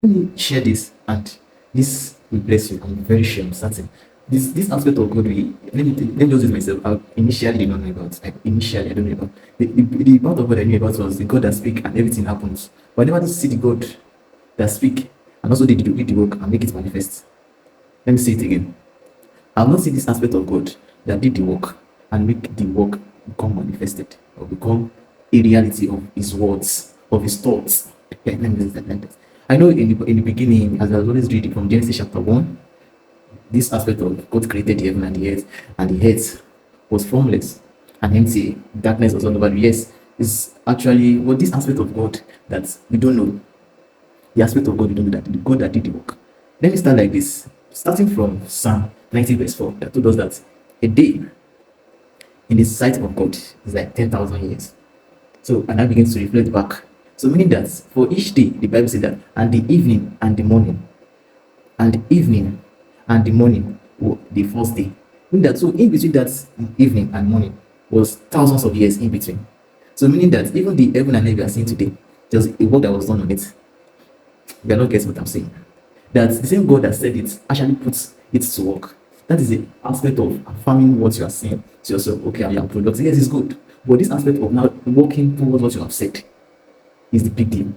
Let me share this, and this will bless you. I'm very sure, I'm certain. This aspect of God, let me just use myself. I initially did not know about. Like initially, I don't know about the part of God I knew about was the God that speak and everything happens. But I never see the God that speak and also did the work and make it manifest. Let me say it again. I've not seen this aspect of God that did the work and make the work become manifested or become a reality of His words, of His thoughts. Let me just like this. I know in the beginning, as I was always reading from Genesis chapter 1, this aspect of God created the heaven and the earth was formless and empty. Darkness was all over. Yes, is actually what this aspect of God that we don't know. The aspect of God we don't know, that the God that did the work. Let me start like this. Starting from Psalm 90 verse 4, that told us that a day in the sight of God is like 10,000 years. So, and I begin to reflect back. So, meaning that for each day, the Bible says that, and the evening and the morning, and the evening and the morning were the first day. Meaning that, so in between that evening and morning was thousands of years in between. So, meaning that even the heaven and earth we are seeing today, there's a work that was done on it. You are not getting what I'm saying. That the same God that said it actually puts it to work. That is the aspect of affirming what you are saying to yourself. Okay, I am productive. Yes, it's good. But this aspect of now working towards what you have said is the big deal.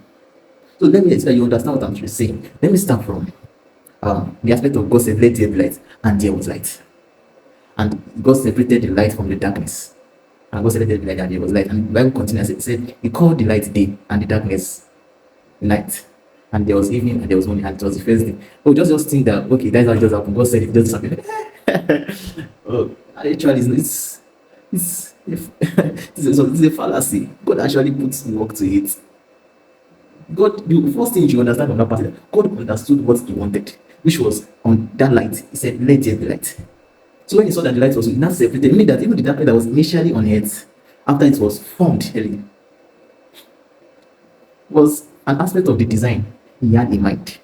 So let me so that you understand what I'm saying. Let me start from the aspect of God said, let there be light, and there was light. And God separated the light from the darkness. And God said, let there be light, and there was light. And the Bible continues, it said, He called the light day, and the darkness night. And there was evening, and there was morning, and it was the first day. Oh, just think that, okay, that's how it just happened. God said it just happened. Oh, actually, it's a fallacy. God actually puts work to it. God, the first thing you should understand from that passage, God understood what He wanted, which was on that light. He said, let there be light. So when He saw that the light was not separated, meaning that even the darkness that was initially on earth, after it was formed early, was an aspect of the design He had in mind.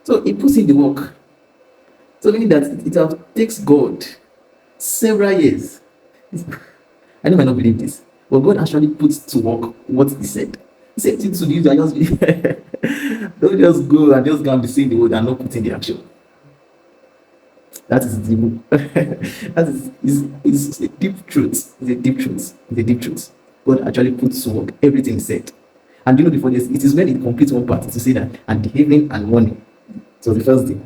So He puts in the work. So meaning that it takes God several years. I know you might not believe this, but God actually puts to work what He said. Same thing to you. I just don't just go and just go and be saying the word and not put in the action. That is the that is a deep truth. It's a deep truth. It's a deep truth. God actually puts to work everything He said. And you know before this, it is when it completes one part to say that, and the evening and morning. So the first day.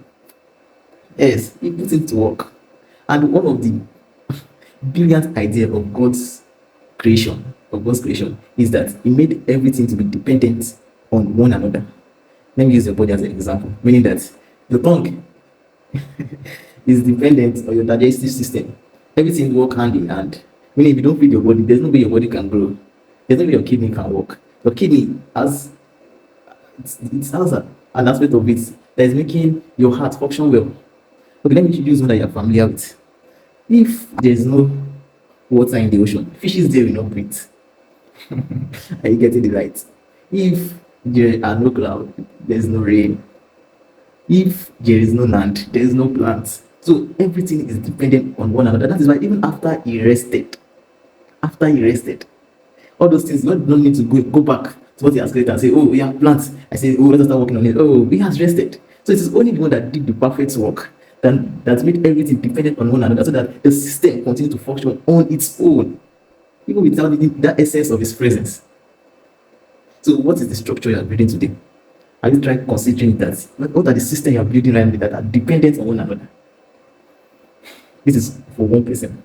Yes, He puts it to work. And one of the brilliant idea of God's creation, is that He made everything to be dependent on one another. Let me use your body as an example, meaning that your tongue is dependent on your digestive system. Everything work hand in hand. Meaning, if you don't feed your body, there's no way your body can grow. There's no way your kidney can work. Your kidney has it has an aspect of it that is making your heart function well. Okay, let me use one that you're familiar with. If there's no water in the ocean, fishes there will not breathe. Are you getting the right? If there are no clouds, there's no rain. If there is no land, there is no plants. So everything is dependent on one another. That is why even after he rested, all those things, God don't need to go back to what He has created and say, oh, we have plants. I say, oh, let us start working on it. Oh, He has rested. So it is only the one that did the perfect work that made everything dependent on one another, so that the system continues to function on its own, even without that essence of His presence. So what is the structure you are building today? Are you trying considering that? What are the systems you are building right now that are dependent on one another? This is for one person.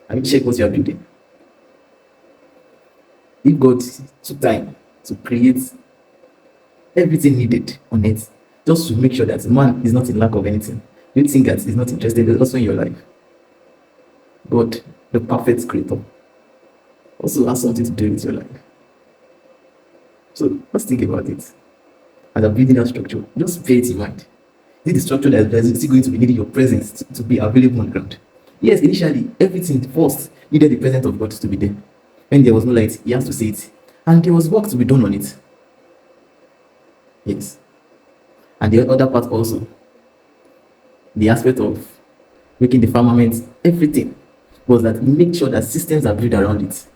Have you checked what you are building? If God took time to create everything needed on it, just to make sure that man is not in lack of anything, do you think that he's not interested also in your life? God, the perfect creator, also has something to do with your life. So let's think about it. As I'm building that structure, just bear it in mind. This is the structure that is still going to be needing your presence to be available on ground. Yes, initially, everything first needed the presence of God to be there. When there was no light, He has to see it. And there was work to be done on it. Yes. And the other part also, the aspect of making the firmament, everything was that make sure that systems are built around it.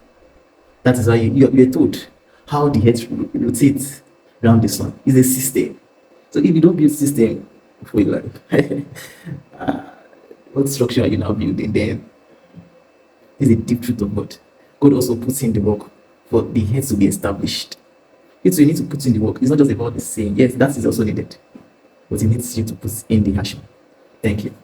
That is why you're told how the earth rotates. around the sun. It's a system. So if you don't build system for your life, what structure are you now building? Then is a deep truth of God. God also puts in the work for the head to be established. It's you need to put in the work. It's not just about the saying. Yes, that is also needed, but it needs you to put in the action. Thank you.